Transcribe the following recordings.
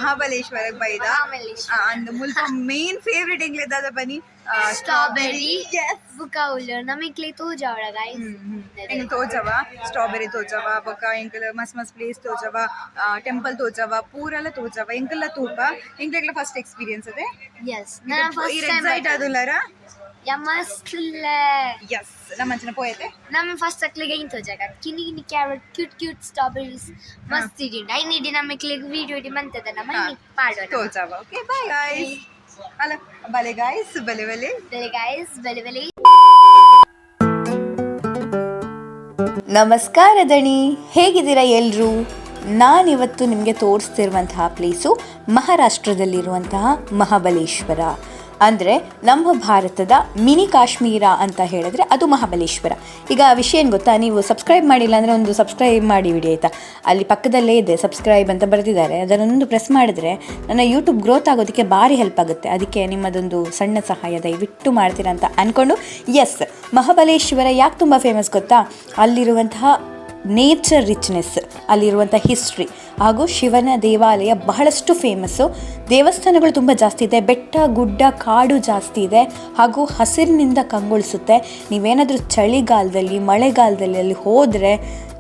ಮಹಾಬಲೇಶ್ವರ ಬೈದ ಅಂದ್ ಮುಲ್ಪ ಮೇನ್ ಫೇವ್ರೆಟ್ ಎಂಗ್ಲೆದಾದ ಬನ್ನಿ ಸ್ಟ್ರಾಬೆರಿ ಬುಕ್ಕ ಉಳ್ಳು ನಮಗ್ಲಿ ತೋಜಾವಳ ಗೈಸ್ ಎಂಗ್ ತೋಜವ ಸ್ಟ್ರಾಬೆರಿ ತೋಜವ ಬೊಕ ಎಂಕಲ್ ಮಸ್ತ್ ಪ್ಲೇಸ್ ತೋಜವ ಟೆಂಪಲ್ ತೋಜವ ಪೂರಲ ತೋಜವ ಎಂಕಲ್ಲ ತೂಪ ಎಂಕ್ಲೆಗ್ಲ ಫಸ್ಟ್ ಎಕ್ಸ್ಪೀರಿಯನ್ಸ್ ಅದೇ ಯಸ್ ನಾನು ಫಸ್ಟ್ ಟೈಮ್ ಎಕ್ಸೈಟ್ ಆದುಲ್ಲಾರ ಯಮಸ್ಲ ಯಸ್ ನಮ್ಮಂಚನ ಪೋಯತೆ ನಮ್ಮ ಫಸ್ಟ್ ಅಕ್ಲಿಗೆ ಇಂತ ಜಾಗ ಕಿನಿ ಕಿನಿ ಕ್ಯಾರೆಟ್ ಕ್ಯೂಟ್ ಸ್ಟ್ರಾಬೆರೀಸ್ ಮಸ್ತ್ ಇಡಿ ಐ ನೀಡಿ ನಮಕ್ಲಿಗೆ ವಿಡಿಯೋ ಇಡಿ ಮಂತದ ನಮ್ಮ ಪಾಡೋಣ ತೋಜವ ಓಕೆ ಬೈ ಗೈಸ್ ಅಲ್ಲ ಬಲೆ ಗೈಸ್ ಬಲೆ ಬಲೆ ನಮಸ್ಕಾರ ದಣಿ, ಹೇಗಿದ್ದೀರಾ ಎಲ್ಲರೂ? ನಾನಿವತ್ತು ನಿಮಗೆ ತೋರಿಸ್ತಿರುವಂತಹ ಪ್ಲೇಸು ಮಹಾರಾಷ್ಟ್ರದಲ್ಲಿರುವಂತಹ ಮಹಾಬಲೇಶ್ವರ. ಅಂದರೆ ನಮ್ಮ ಭಾರತದ ಮಿನಿ ಕಾಶ್ಮೀರ ಅಂತ ಹೇಳಿದ್ರೆ ಅದು ಮಹಾಬಲೇಶ್ವರ. ಈಗ ವಿಷಯ ಏನು ಗೊತ್ತಾ, ನೀವು ಸಬ್ಸ್ಕ್ರೈಬ್ ಮಾಡಿಲ್ಲ ಅಂದರೆ ಒಂದು ಸಬ್ಸ್ಕ್ರೈಬ್ ಮಾಡಿ ವಿಡಿಯೋ ಆಯಿತಾ, ಅಲ್ಲಿ ಪಕ್ಕದಲ್ಲೇ ಇದೆ ಸಬ್ಸ್ಕ್ರೈಬ್ ಅಂತ ಬರೆದಿದ್ದಾರೆ, ಅದನ್ನೊಂದು ಪ್ರೆಸ್ ಮಾಡಿದ್ರೆ ನನ್ನ ಯೂಟ್ಯೂಬ್ ಗ್ರೋತ್ ಆಗೋದಕ್ಕೆ ಭಾರಿ ಹೆಲ್ಪ್ ಆಗುತ್ತೆ. ಅದಕ್ಕೆ ನಿಮ್ಮದೊಂದು ಸಣ್ಣ ಸಹಾಯ ದಯವಿಟ್ಟು ಮಾಡ್ತೀರಾ ಅಂತ ಅಂದ್ಕೊಂಡು. ಎಸ್, ಮಹಾಬಲೇಶ್ವರ ಯಾಕೆ ತುಂಬ ಫೇಮಸ್ ಗೊತ್ತಾ, ಅಲ್ಲಿರುವಂತಹ ನೇಚರ್ ರಿಚ್ನೆಸ್, ಅಲ್ಲಿರುವಂಥ ಹಿಸ್ಟ್ರಿ ಹಾಗೂ ಶಿವನ ದೇವಾಲಯ ಬಹಳಷ್ಟು ಫೇಮಸ್ಸು. ದೇವಸ್ಥಾನಗಳು ತುಂಬ ಜಾಸ್ತಿ ಇದೆ, ಬೆಟ್ಟ ಗುಡ್ಡ ಕಾಡು ಜಾಸ್ತಿ ಇದೆ ಹಾಗೂ ಹಸಿರಿನಿಂದ ಕಂಗೊಳಿಸುತ್ತೆ. ನೀವೇನಾದರೂ ಚಳಿಗಾಲದಲ್ಲಿ ಮಳೆಗಾಲದಲ್ಲಿ ಅಲ್ಲಿ ಹೋದರೆ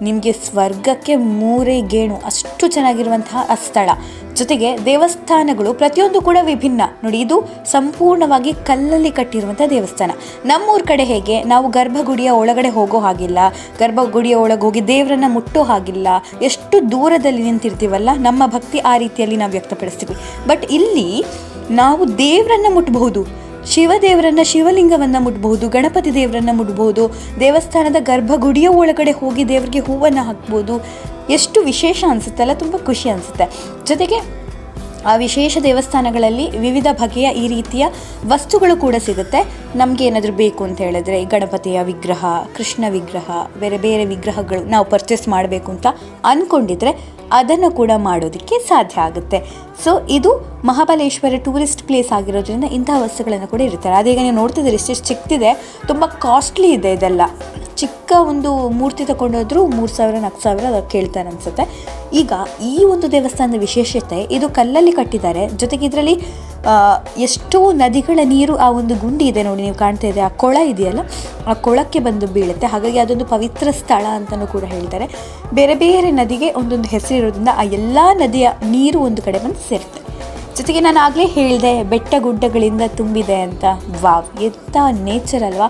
ನಿಮಗೆ ಸ್ವರ್ಗಕ್ಕೆ ಮೂರೇ ಗೇಣು, ಅಷ್ಟು ಚೆನ್ನಾಗಿರುವಂತಹ ಆ ಸ್ಥಳ. ಜೊತೆಗೆ ದೇವಸ್ಥಾನಗಳು ಪ್ರತಿಯೊಂದು ಕೂಡ ವಿಭಿನ್ನ. ನೋಡಿ, ಇದು ಸಂಪೂರ್ಣವಾಗಿ ಕಲ್ಲಲ್ಲಿ ಕಟ್ಟಿರುವಂಥ ದೇವಸ್ಥಾನ. ನಮ್ಮೂರ ಕಡೆ ಹೇಗೆ ನಾವು ಗರ್ಭಗುಡಿಯ ಒಳಗಡೆ ಹೋಗೋ ಹಾಗಿಲ್ಲ, ಗರ್ಭಗುಡಿಯ ಒಳಗೆ ಹೋಗಿ ದೇವರನ್ನ ಮುಟ್ಟೋ ಹಾಗಿಲ್ಲ, ಎಷ್ಟು ದೂರದಲ್ಲಿ ನಿಂತಿರ್ತೀವಲ್ಲ, ನಮ್ಮ ಭಕ್ತಿ ಆ ರೀತಿಯಲ್ಲಿ ನಾವು ವ್ಯಕ್ತಪಡಿಸ್ತೀವಿ. ಬಟ್ ಇಲ್ಲಿ ನಾವು ದೇವರನ್ನ ಮುಟ್ಟಬಹುದು, ಶಿವದೇವರನ್ನ, ಶಿವಲಿಂಗವನ್ನು ಮುಟ್ಬಹುದು, ಗಣಪತಿ ದೇವರನ್ನ ಮುಟ್ಬಹುದು, ದೇವಸ್ಥಾನದ ಗರ್ಭಗುಡಿಯ ಒಳಗಡೆ ಹೋಗಿ ದೇವರಿಗೆ ಹೂವನ್ನು ಹಾಕ್ಬೋದು. ಎಷ್ಟು ವಿಶೇಷ ಅನಿಸುತ್ತಲ್ಲ, ತುಂಬ ಖುಷಿ ಅನಿಸುತ್ತೆ. ಜೊತೆಗೆ ಆ ವಿಶೇಷ ದೇವಸ್ಥಾನಗಳಲ್ಲಿ ವಿವಿಧ ಬಗೆಯ ಈ ರೀತಿಯ ವಸ್ತುಗಳು ಕೂಡ ಸಿಗುತ್ತೆ. ನಮಗೆ ಏನಾದರೂ ಬೇಕು ಅಂತ ಹೇಳಿದ್ರೆ ಗಣಪತಿಯ ವಿಗ್ರಹ, ಕೃಷ್ಣ ವಿಗ್ರಹ, ಬೇರೆ ಬೇರೆ ವಿಗ್ರಹಗಳು ನಾವು ಪರ್ಚೇಸ್ ಮಾಡಬೇಕು ಅಂತ ಅಂದ್ಕೊಂಡಿದ್ರೆ ಅದನ್ನು ಕೂಡ ಮಾಡೋದಕ್ಕೆ ಸಾಧ್ಯ ಆಗುತ್ತೆ. ಸೊ ಇದು ಮಹಾಬಲೇಶ್ವರ ಟೂರಿಸ್ಟ್ ಪ್ಲೇಸ್ ಆಗಿರೋದ್ರಿಂದ ಇಂತಹ ವಸ್ತುಗಳನ್ನು ಕೂಡ ಇರ್ತಾರೆ. ಅದೀಗ ನೀವು ನೋಡ್ತಿದ್ದೀರಿ ಎಷ್ಟು ಚಿಕ್ಕದಿದೆ, ತುಂಬ ಕಾಸ್ಟ್ಲಿ ಇದೆ ಇದೆಲ್ಲ. ಚಿಕ್ಕ ಒಂದು ಮೂರ್ತಿ ತಗೊಂಡೋದ್ರೂ 3,000-4,000 ಅದಕ್ಕೆ ಕೇಳ್ತಾರೆ ಅನಿಸುತ್ತೆ. ಈಗ ಈ ಒಂದು ದೇವಸ್ಥಾನದ ವಿಶೇಷತೆ, ಇದು ಕಲ್ಲಲ್ಲಿ ಕಟ್ಟಿದ್ದಾರೆ. ಜೊತೆಗೆ ಇದರಲ್ಲಿ ಎಷ್ಟೋ ನದಿಗಳ ನೀರು, ಆ ಒಂದು ಗುಂಡಿ ಇದೆ ನೋಡಿ, ನೀವು ಕಾಣ್ತಾ ಇದೆ, ಆ ಕೊಳ ಇದೆಯಲ್ಲ, ಆ ಕೊಳಕ್ಕೆ ಬಂದು ಬೀಳುತ್ತೆ. ಹಾಗಾಗಿ ಅದೊಂದು ಪವಿತ್ರ ಸ್ಥಳ ಅಂತಲೂ ಕೂಡ ಹೇಳ್ತಾರೆ. ಬೇರೆ ಬೇರೆ ನದಿಗೆ ಒಂದೊಂದು ಹೆಸರಿರೋದ್ರಿಂದ ಆ ಎಲ್ಲ ನದಿಯ ನೀರು ಒಂದು ಕಡೆ ಬಂದು ಸೇರುತ್ತೆ. ಜೊತೆಗೆ ನಾನು ಆಗಲೇ ಹೇಳಿದೆ ಬೆಟ್ಟ ಗುಡ್ಡಗಳಿಂದ ತುಂಬಿದೆ ಅಂತ. ವಾವ್, ಎಂಥ ನೇಚರ್ ಅಲ್ವಾ.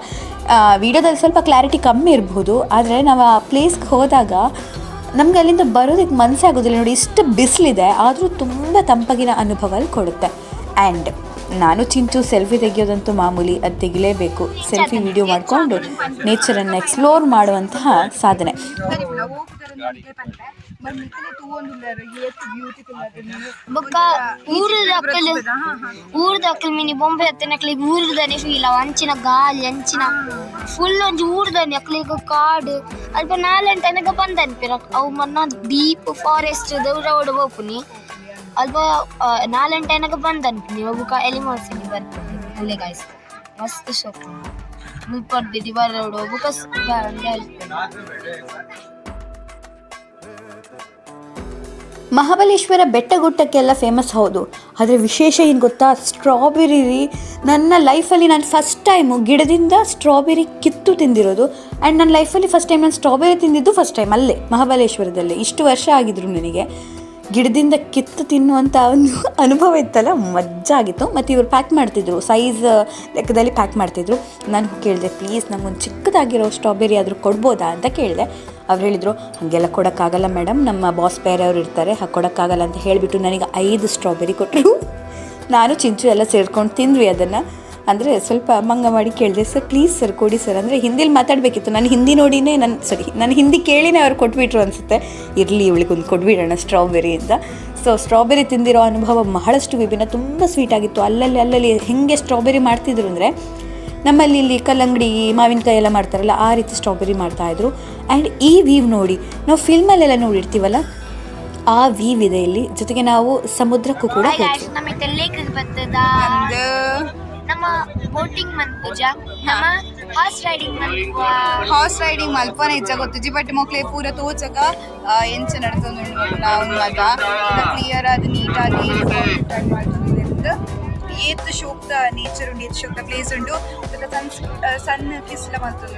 ವಿಡಿಯೋದಲ್ಲಿ ಸ್ವಲ್ಪ ಕ್ಲಾರಿಟಿ ಕಮ್ಮಿ ಇರ್ಬೋದು, ಆದರೆ ನಾವು ಆ ಪ್ಲೇಸ್ಗೆ ಹೋದಾಗ ನಮಗೆ ಅಲ್ಲಿಂದ ಬರೋದಕ್ಕೆ ಮನಸ್ಸೇ ಆಗೋದಿಲ್ಲ. ನೋಡಿ, ಇಷ್ಟು ಬಿಸಿಲಿದೆ ಆದರೂ ತುಂಬ ತಂಪಗಿನ ಅನುಭವ ಅಲ್ಲಿ ಕೊಡುತ್ತೆ. ಆ್ಯಂಡ್ ನಾನು ಚಿಂಟು ಸೆಲ್ಫಿ ತೆಗೆಯೋದಂತೂ ಮಾಮೂಲಿ, ಅದು ತೆಗಿಲೇಬೇಕು. ಸೆಲ್ಫಿ ವಿಡಿಯೋ ಮಾಡಿಕೊಂಡು ನೇಚರನ್ನು ಎಕ್ಸ್ಪ್ಲೋರ್ ಮಾಡುವಂತಹ ಸಾಧನೆ. ಬೊಕ್ಕ ಊರದ ಅಕ್ಕಲ್ ಮಿನಿ ಬೊಂಬೆ ಹತ್ತಿನ ಅಕ್ಲಿಗೆ ಊರದನೆ ಫೀಲ್ ಅವ, ಅಂಚಿನ ಗಾಳಿ, ಅಂಚಿನ ಫುಲ್ ಒಂಜಿ ಊರದನೆ ಅಕ್ಲಿಗೆ ಕಾಡು. ಅಲ್ಪ 4 ತನಕ ಬಂದನ್ಪಿರ ಅವು ಮೊನ್ನ ಡೀಪ್ ಫಾರೆಸ್ಟ್ ದೌಡ ಹೋಗ್ಪುನಿ. ಅಲ್ಪ 4 ತನಕ ಬಂದನ್ಪಿನಿ ಬೊಕ್ಕ ಎಲಿಮಲ್ಸ್ ಬರ್ತೀನಿ ಅಲ್ಲೇ ಗಾಯ್ಸ್. ಮಸ್ತ್ ಶೋಕ್ ಮುಲ್ಪಡ್ದಿದ್ದು ಬರೋಡು ಬೊಕ್ಕ ಮಹಾಬಲೇಶ್ವರ ಬೆಟ್ಟಗುಡ್ಡಕ್ಕೆಲ್ಲ ಫೇಮಸ್ ಹೌದು, ಆದರೆ ವಿಶೇಷ ಏನು ಗೊತ್ತಾ, ಸ್ಟ್ರಾಬೆರಿ. ನನ್ನ ಲೈಫಲ್ಲಿ ನಾನು ಫಸ್ಟ್ ಟೈಮು ಗಿಡದಿಂದ ಸ್ಟ್ರಾಬೆರಿ ಕಿತ್ತು ತಿಂದಿರೋದು. ಆ್ಯಂಡ್ ನನ್ನ ಲೈಫಲ್ಲಿ ಫಸ್ಟ್ ಟೈಮ್ ನಾನು ಸ್ಟ್ರಾಬೆರಿ ತಿಂದಿದ್ದು ಫಸ್ಟ್ ಟೈಮ್ ಅಲ್ಲೇ ಮಹಾಬಲೇಶ್ವರದಲ್ಲೇ. ಇಷ್ಟು ವರ್ಷ ಆಗಿದ್ರು ನನಗೆ ಗಿಡದಿಂದ ಕಿತ್ತು ತಿನ್ನುವಂಥ ಒಂದು ಅನುಭವ ಇತ್ತಲ್ಲ, ಮಜಾ ಆಗಿತ್ತು. ಮತ್ತು ಇವರು ಪ್ಯಾಕ್ ಮಾಡ್ತಿದ್ರು, ಸೈಜ್ ಲೆಕ್ಕದಲ್ಲಿ ಪ್ಯಾಕ್ ಮಾಡ್ತಿದ್ರು. ನಾನು ಕೇಳಿದೆ, ಪ್ಲೀಸ್ ನನಗೊಂದು ಚಿಕ್ಕದಾಗಿರೋ ಸ್ಟ್ರಾಬೆರಿ ಆದರೂ ಕೊಡ್ಬೋದಾ ಅಂತ ಕೇಳಿದೆ. ಅವ್ರು ಹೇಳಿದರು, ಹಾಗೆಲ್ಲ ಕೊಡೋಕ್ಕಾಗಲ್ಲ ಮೇಡಮ್, ನಮ್ಮ ಬಾಸ್ ಬೇರೆಯವ್ರು ಇರ್ತಾರೆ, ಹಾಗೆ ಕೊಡೋಕ್ಕಾಗಲ್ಲ ಅಂತ ಹೇಳಿಬಿಟ್ಟು ನನಗೆ 5 ಸ್ಟ್ರಾಬೆರಿ ಕೊಟ್ಟರು. ನಾನು ಚಿಂಚು ಎಲ್ಲ ಸೇರ್ಕೊಂಡು ತಿಂದ್ವಿ ಅದನ್ನು. ಅಂದರೆ ಸ್ವಲ್ಪ ಮಂಗ ಮಾಡಿ ಕೇಳಿದೆ, ಸರ್ ಪ್ಲೀಸ್ ಸರ್ ಕೊಡಿ ಸರ್, ಅಂದರೆ ಹಿಂದಿಲಿ ಮಾತಾಡಬೇಕಿತ್ತು. ನಾನು ಹಿಂದಿ ನೋಡಿನೇ ನಾನು ಹಿಂದಿ ಕೇಳಿನೇ ಅವ್ರು ಕೊಟ್ಬಿಟ್ರು ಅನಿಸುತ್ತೆ. ಇರಲಿ ಇವಳಿಗೊಂದು ಕೊಟ್ಬಿಡೋಣ ಸ್ಟ್ರಾಬೆರಿ ಅಂತ. ಸೊ ಸ್ಟ್ರಾಬೆರಿ ತಿಂದಿರೋ ಅನುಭವ ಬಹಳಷ್ಟು ವಿಭಿನ್ನ, ತುಂಬ ಸ್ವೀಟಾಗಿತ್ತು. ಅಲ್ಲಲ್ಲಿ ಹೇಗೆ ಸ್ಟ್ರಾಬೆರಿ ಮಾಡ್ತಿದ್ರು ಅಂದರೆ, ನಮ್ಮಲ್ಲಿ ಇಲ್ಲಿ ಕಲ್ಲಂಗಡಿ ಮಾವಿನಕಾಯಿ ಎಲ್ಲ ಮಾಡ್ತಾರಲ್ಲ, ಆ ರೀತಿ ಸ್ಟ್ರಾಬೆರಿ ಮಾಡ್ತಾಯಿದ್ರು. ಆ್ಯಂಡ್ ಈ ವೀವ್ ನೋಡಿ, ನಾವು ಫಿಲ್ಮಲ್ಲೆಲ್ಲ ನೋಡಿರ್ತೀವಲ್ಲ, ಆ ವೀವ್ ಇದೆ ಇಲ್ಲಿ. ಜೊತೆಗೆ ನಾವು ಸಮುದ್ರಕ್ಕೂ ಕೂಡ ನಮ್ಮ ಬೋಟಿಂಗ್ ಮನ್ಪುಜ ನಮ್ಮ ಹಾರ್ಸ್ ರೈಡಿಂಗ್ ಮಲ್ಪುವ ಹಾರ್ಸ್ ರೈಡಿಂಗ್ ಮಲ್ಪನೆ ಇಜ್ಜ ಗೊತ್ತುಜಿ ಬಟ್ ಮೊಕ್ಲೆ ಪೂರ ತೋಜಗ ಎಂಚ ನಡ್ತೊಂದು ನಾವು ಮತ ಕ್ಲಿಯರ್ ಆದ ನೀಟಾಗಿ ಏತ್ ಶೋಕ್ತ ನೇಚರ್ ಉಂಡು ಏತ್ ಶೋಕ್ತ ಪ್ಲೇಸ್ ಉಂಡು ಸಣ್ಣ ಕಿಸ್ಲ ಮಲ್ತೊಂದು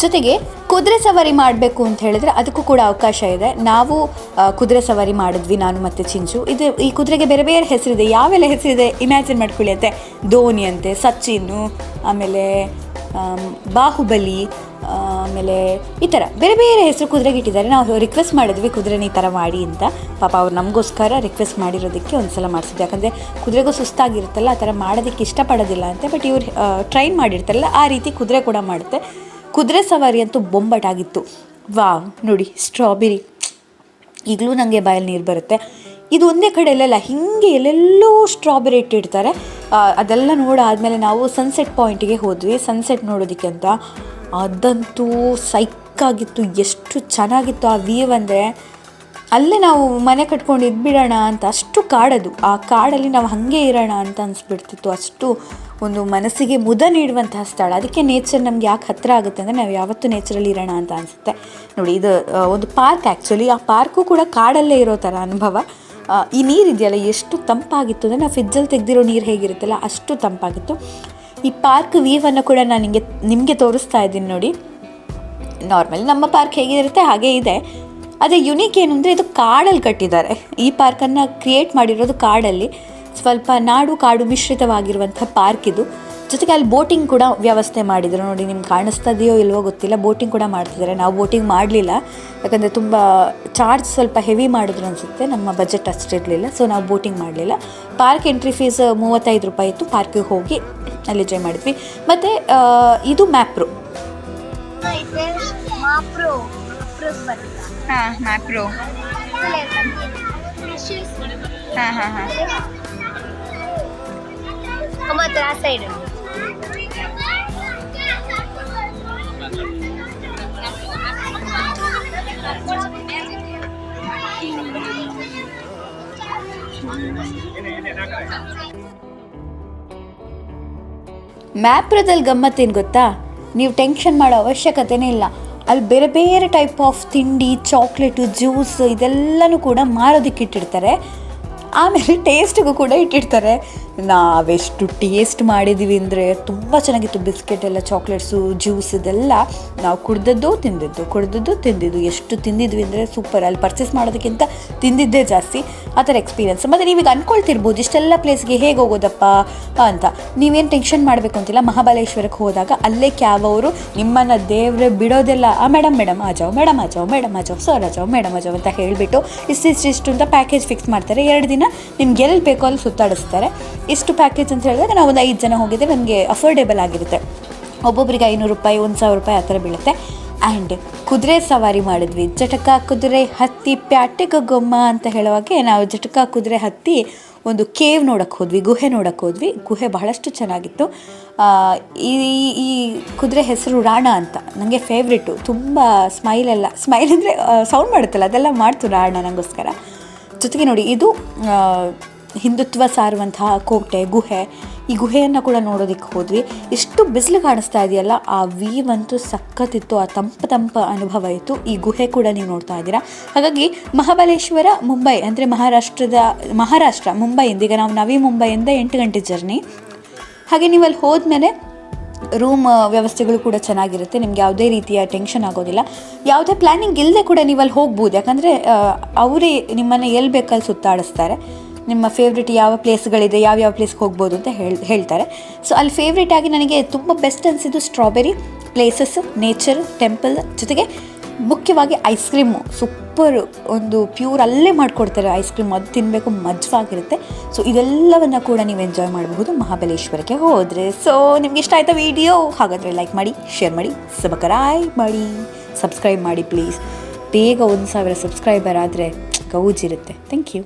ಜೊತೆಗೆ ಕುದುರೆ ಸವಾರಿ ಮಾಡಬೇಕು ಅಂತ ಹೇಳಿದ್ರೆ ಅದಕ್ಕೂ ಕೂಡ ಅವಕಾಶ ಇದೆ. ನಾವು ಕುದುರೆ ಸವಾರಿ ಮಾಡಿದ್ವಿ, ನಾನು ಮತ್ತು ಚಿಂಚು. ಈ ಕುದುರೆಗೆ ಬೇರೆ ಬೇರೆ ಹೆಸರಿದೆ. ಯಾವೆಲ್ಲ ಹೆಸರಿದೆ ಇಮ್ಯಾಜಿನ್ ಮಾಡ್ಕೊಳ್ಳಿ. ಅಂತೆ ಧೋನಿ ಅಂತೆ, ಸಚಿನ್ನು, ಆಮೇಲೆ ಬಾಹುಬಲಿ, ಆಮೇಲೆ ಈ ಥರ ಬೇರೆ ಬೇರೆ ಹೆಸರು ಕುದುರೆಗೆ ಇಟ್ಟಿದ್ದಾರೆ. ನಾವು ರಿಕ್ವೆಸ್ಟ್ ಮಾಡಿದ್ವಿ ಕುದುರೆನ ಈ ಥರ ಮಾಡಿ ಅಂತ. ಪಾಪ ಅವ್ರು ನಮಗೋಸ್ಕರ ರಿಕ್ವೆಸ್ಟ್ ಮಾಡಿರೋದಕ್ಕೆ ಒಂದು ಸಲ ಮಾಡಿಸಿದ್ವಿ. ಯಾಕಂದರೆ ಕುದುರೆಗೂ ಸುಸ್ತಾಗಿರುತ್ತಲ್ಲ, ಆ ಥರ ಮಾಡೋದಕ್ಕೆ ಇಷ್ಟಪಡೋದಿಲ್ಲ ಅಂತೆ. ಬಟ್ ಇವ್ರು ಟ್ರೈನ್ ಮಾಡಿರ್ತಾರಲ್ಲ ಆ ರೀತಿ ಕುದುರೆ ಕೂಡ ಮಾಡುತ್ತೆ. ಕುದುರೆ ಸವಾರಿ ಅಂತೂ ಬೊಂಬಟಾಗಿತ್ತು. ವಾವ್, ನೋಡಿ ಸ್ಟ್ರಾಬೆರಿ, ಈಗಲೂ ನನಗೆ ಬಾಯಲ್ಲಿ ನೀರು ಬರುತ್ತೆ. ಇದು ಒಂದೇ ಕಡೆ ಎಲ್ಲೆಲ್ಲ ಹೀಗೆ ಎಲ್ಲೆಲ್ಲೋ ಸ್ಟ್ರಾಬೆರಿ ಇಟ್ಟಿರ್ತಾರೆ. ಅದೆಲ್ಲ ನೋಡಾದಮೇಲೆ ನಾವು ಸನ್ಸೆಟ್ ಪಾಯಿಂಟಿಗೆ ಹೋದ್ವಿ ಸನ್ಸೆಟ್ ನೋಡೋದಕ್ಕೆ ಅಂತ. ಅದಂತೂ ಸೈಕ್ಕಾಗಿತ್ತು, ಎಷ್ಟು ಚೆನ್ನಾಗಿತ್ತು ಆ ವ್ಯೂ ಅಂದರೆ. ಅಲ್ಲೇ ನಾವು ಮನೆ ಕಟ್ಕೊಂಡು ಇದ್ಬಿಡೋಣ ಅಂತ, ಅಷ್ಟು ಕಾಡದು. ಆ ಕಾಡಲ್ಲಿ ನಾವು ಹಾಗೆ ಇರೋಣ ಅಂತ ಅನಿಸ್ಬಿಡ್ತಿತ್ತು. ಅಷ್ಟು ಒಂದು ಮನಸ್ಸಿಗೆ ಮುದ ನೀಡುವಂತಹ ಸ್ಥಳ. ಅದಕ್ಕೆ ನೇಚರ್ ನಮ್ಗೆ ಯಾಕೆ ಹತ್ತಿರ ಆಗುತ್ತೆ ಅಂದರೆ ನಾವು ಯಾವತ್ತೂ ನೇಚರಲ್ಲಿ ಇರೋಣ ಅಂತ ಅನಿಸುತ್ತೆ. ನೋಡಿ, ಇದು ಒಂದು ಪಾರ್ಕ್ ಆ್ಯಕ್ಚುಲಿ. ಆ ಪಾರ್ಕು ಕೂಡ ಕಾಡಲ್ಲೇ ಇರೋ ಥರ ಅನುಭವ. ಈ ನೀರು ಇದೆಯಲ್ಲ ಎಷ್ಟು ತಂಪಾಗಿತ್ತು ಅಂದರೆ ನಾವು ಫ್ರಿಜ್ಜಲ್ಲಿ ತೆಗೆದಿರೋ ನೀರು ಹೇಗಿರುತ್ತಲ್ಲ ಅಷ್ಟು ತಂಪಾಗಿತ್ತು. ಈ ಪಾರ್ಕ್ ವ್ಯೂವನ್ನು ಕೂಡ ನಾನು ನಿಮಗೆ ತೋರಿಸ್ತಾ ಇದ್ದೀನಿ ನೋಡಿ. ನಾರ್ಮಲಿ ನಮ್ಮ ಪಾರ್ಕ್ ಹೇಗಿರುತ್ತೆ ಹಾಗೇ ಇದೆ. ಅದೇ ಯುನೀಕ್ ಏನು ಅಂದರೆ ಇದು ಕಾಡಲ್ಲಿ ಕಟ್ಟಿದ್ದಾರೆ. ಈ ಪಾರ್ಕನ್ನು ಕ್ರಿಯೇಟ್ ಮಾಡಿರೋದು ಕಾಡಲ್ಲಿ. ಸ್ವಲ್ಪ ನಾಡು ಕಾಡು ಮಿಶ್ರಿತವಾಗಿರುವಂಥ ಪಾರ್ಕ್ ಇದು. ಜೊತೆಗೆ ಅಲ್ಲಿ ಬೋಟಿಂಗ್ ಕೂಡ ವ್ಯವಸ್ಥೆ ಮಾಡಿದರು ನೋಡಿ. ನಿಮ್ಗೆ ಕಾಣಿಸ್ತದೆಯೋ ಇಲ್ವೋ ಗೊತ್ತಿಲ್ಲ, ಬೋಟಿಂಗ್ ಕೂಡ ಮಾಡ್ತಿದ್ದಾರೆ. ನಾವು ಬೋಟಿಂಗ್ ಮಾಡಲಿಲ್ಲ, ಯಾಕಂದರೆ ತುಂಬ ಚಾರ್ಜ್ ಸ್ವಲ್ಪ ಹೆವಿ ಮಾಡಿದ್ರು ಅನಿಸುತ್ತೆ. ನಮ್ಮ ಬಜೆಟ್ ಅಷ್ಟಿರಲಿಲ್ಲ, ಸೊ ನಾವು ಬೋಟಿಂಗ್ ಮಾಡಲಿಲ್ಲ. ಪಾರ್ಕ್ ಎಂಟ್ರಿ ಫೀಸ್ 35 ರೂಪಾಯಿ ಇತ್ತು. ಪಾರ್ಕಿಗೆ ಹೋಗಿ ಅಲ್ಲಿ ಎಂಜಾಯ್ ಮಾಡಿದ್ವಿ. ಮತ್ತು ಇದು ಮ್ಯಾಪ್ರೋ. ಹಾಂ, ಮ್ಯಾಪ್ರೋ. ಹಾಂ ಹಾಂ ಹಾಂ ಮಾತ್ರ ಆ ಸೈಡ್ ಮ್ಯಾಪ್ರದಲ್ಲಿ ಗಮ್ಮತ್ತೇನು ಗೊತ್ತಾ, ನೀವು ಟೆನ್ಷನ್ ಮಾಡೋ ಅವಶ್ಯಕತೆನೇ ಇಲ್ಲ. ಅಲ್ಲಿ ಬೇರೆ ಬೇರೆ ಟೈಪ್ ಆಫ್ ತಿಂಡಿ, ಚಾಕ್ಲೇಟು, ಜ್ಯೂಸ್ ಇದೆಲ್ಲನೂ ಕೂಡ ಮಾರೋದಕ್ಕೆ ಇಟ್ಟಿರ್ತಾರೆ. ಆಮೇಲೆ ಟೇಸ್ಟಿಗೂ ಕೂಡ ಇಟ್ಟಿರ್ತಾರೆ. ನಾವೆಷ್ಟು ಟೇಸ್ಟ್ ಮಾಡಿದ್ದೀವಿ ಅಂದರೆ ತುಂಬ ಚೆನ್ನಾಗಿತ್ತು. ಬಿಸ್ಕೆಟ್ ಎಲ್ಲ, ಚಾಕ್ಲೇಟ್ಸು, ಜ್ಯೂಸ್ ಇದೆಲ್ಲ ನಾವು ಕುಡ್ದದ್ದು ತಿಂದಿದ್ದು ಎಷ್ಟು ತಿಂದಿದ್ವಿ ಅಂದರೆ ಸೂಪರ್. ಅಲ್ಲಿ ಪರ್ಚೇಸ್ ಮಾಡೋದಕ್ಕಿಂತ ತಿಂದಿದ್ದೇ ಜಾಸ್ತಿ. ಆ ಥರ ಎಕ್ಸ್ಪೀರಿಯನ್ಸ್. ಮತ್ತು ನೀವೀಗ ಅಂದ್ಕೊಳ್ತಿರ್ಬೋದು ಇಷ್ಟೆಲ್ಲ ಪ್ಲೇಸ್ಗೆ ಹೇಗೆ ಹೋಗೋದಪ್ಪ ಅಂತ. ನೀವೇನು ಟೆನ್ಷನ್ ಮಾಡಬೇಕು ಅಂತಿಲ್ಲ. ಮಹಾಬಲೇಶ್ವರಕ್ಕೆ ಹೋದಾಗ ಅಲ್ಲೇ ಕ್ಯಾಬ್ ಅವರು ನಿಮ್ಮನ್ನು ದೇವ್ರೆ ಬಿಡೋದೆಲ್ಲ. ಮೇಡಮ್ ಆಜಾವ್, ಸರ್ ಆಜಾವ್, ಮೇಡಮ್ ಆಜಾವ್ ಅಂತ ಹೇಳಿಬಿಟ್ಟು ಇಷ್ಟು ಅಂತ ಪ್ಯಾಕೇಜ್ ಫಿಕ್ಸ್ ಮಾಡ್ತಾರೆ. 2 ದಿನ ನಿಮ್ಗೆ ಎಲ್ಲಿ ಬೇಕೋ ಅಲ್ಲಿ ಸುತ್ತಾಡಿಸ್ತಾರೆ. ಇಷ್ಟು ಪ್ಯಾಕೇಜ್ ಅಂತ ಹೇಳಿದಾಗ ನಾವು ಒಂದು 5 ಜನ ಹೋಗಿದ್ದೆ. ನಮಗೆ ಅಫೋರ್ಡೆಬಲ್ ಆಗಿರುತ್ತೆ. ಒಬ್ಬೊಬ್ಬರಿಗೆ 500 ರೂಪಾಯಿ, 1000 ರೂಪಾಯಿ ಆ ಥರ ಬೀಳುತ್ತೆ. ಆ್ಯಂಡ್ ಕುದುರೆ ಸವಾರಿ ಮಾಡಿದ್ವಿ. ಜಟಕ ಕುದುರೆ ಹತ್ತಿ ಪ್ಯಾಟೆಗ ಗೊಮ್ಮ ಅಂತ ಹೇಳುವಾಗೆ ನಾವು ಜಟಕ ಕುದುರೆ ಹತ್ತಿ ಒಂದು ಕೇವ್ ನೋಡೋಕ್ಕೆ ಹೋದ್ವಿ, ಗುಹೆ ನೋಡೋಕ್ಕೆ ಹೋದ್ವಿ. ಗುಹೆ ಬಹಳಷ್ಟು ಚೆನ್ನಾಗಿತ್ತು. ಈ ಕುದುರೆ ಹೆಸರು ರಾಣ ಅಂತ. ನನಗೆ ಫೇವ್ರೇಟು. ತುಂಬ ಸ್ಮೈಲ್ ಅಂದರೆ ಸೌಂಡ್ ಮಾಡುತ್ತಲ್ಲ ಅದೆಲ್ಲ ಮಾಡ್ತು ರಾಣ ನನಗೋಸ್ಕರ. ಜೊತೆಗೆ ನೋಡಿ, ಇದು ಹಿಂದುತ್ವ ಸಾರುವಂತಹ ಕೋಟೆ, ಗುಹೆ. ಈ ಗುಹೆಯನ್ನು ಕೂಡ ನೋಡೋದಕ್ಕೆ ಹೋದ್ವಿ. ಎಷ್ಟು ಬಿಸಿಲು ಕಾಣಿಸ್ತಾ ಇದೆಯಲ್ಲ, ಆ ವ್ಯೂ ಅಂತೂ ಸಖತ್ತಿತ್ತು. ಆ ತಂಪ ಅನುಭವ ಇತ್ತು. ಈ ಗುಹೆ ಕೂಡ ನೀವು ನೋಡ್ತಾ ಇದ್ದೀರಾ. ಹಾಗಾಗಿ ಮಹಾಬಲೇಶ್ವರ, ಮುಂಬೈ ಅಂದರೆ ಮಹಾರಾಷ್ಟ್ರ ಮುಂಬೈಯಿಂದ, ಈಗ ನಾವು ನವಿ ಮುಂಬೈಯಿಂದ 8 ಗಂಟೆ ಜರ್ನಿ. ಹಾಗೆ ನೀವು ಅಲ್ಲಿ ಹೋದ್ಮೇಲೆ ರೂಮ್ ವ್ಯವಸ್ಥೆಗಳು ಕೂಡ ಚೆನ್ನಾಗಿರುತ್ತೆ. ನಿಮ್ಗೆ ಯಾವುದೇ ರೀತಿಯ ಟೆನ್ಷನ್ ಆಗೋದಿಲ್ಲ. ಯಾವುದೇ ಪ್ಲ್ಯಾನಿಂಗ್ ಇಲ್ಲದೆ ಕೂಡ ನೀವು ಅಲ್ಲಿ ಹೋಗ್ಬೋದು. ಯಾಕಂದರೆ ಅವರೇ ನಿಮ್ಮನ್ನು ಎಲ್ಲಿ ಬೇಕಲ್ಲಿ ಸುತ್ತಾಡಿಸ್ತಾರೆ. ನಿಮ್ಮ ಫೇವ್ರೇಟ್ ಯಾವ ಪ್ಲೇಸ್ಗಳಿದೆ, ಯಾವ್ಯಾವ ಪ್ಲೇಸ್ಗೆ ಹೋಗ್ಬೋದು ಅಂತ ಹೇಳ್ತಾರೆ. ಸೊ ಅಲ್ಲಿ ಫೇವ್ರೇಟಾಗಿ ನನಗೆ ತುಂಬ ಬೆಸ್ಟ್ ಅನಿಸಿದ್ದು ಸ್ಟ್ರಾಬೆರಿ ಪ್ಲೇಸಸ್ಸು, ನೇಚರ್, ಟೆಂಪಲ್, ಜೊತೆಗೆ ಮುಖ್ಯವಾಗಿ ಐಸ್ ಕ್ರೀಮು. ಸೂಪರು, ಒಂದು ಪ್ಯೂರ್ ಅಲ್ಲೇ ಮಾಡಿಕೊಡ್ತಾರೆ ಐಸ್ ಕ್ರೀಮ್. ಅದು ತಿನ್ನಬೇಕು, ಮಜವಾಗಿರುತ್ತೆ. ಸೊ ಇದೆಲ್ಲವನ್ನು ಕೂಡ ನೀವು ಎಂಜಾಯ್ ಮಾಡಬಹುದು ಮಹಾಬಲೇಶ್ವರಕ್ಕೆ ಹೋದರೆ. ಸೊ ನಿಮ್ಗೆ ಇಷ್ಟ ಆಯಿತಾ ವಿಡಿಯೋ? ಹಾಗಾದರೆ ಲೈಕ್ ಮಾಡಿ, ಶೇರ್ ಮಾಡಿ, ಸಬ್ಸ್ಕ್ರೈಬ್ ಮಾಡಿ ಪ್ಲೀಸ್. ಬೇಗ 1000 ಸಬ್ಸ್ಕ್ರೈಬರ್ ಆದರೆ ಗೌಜಿರುತ್ತೆ. Thank you.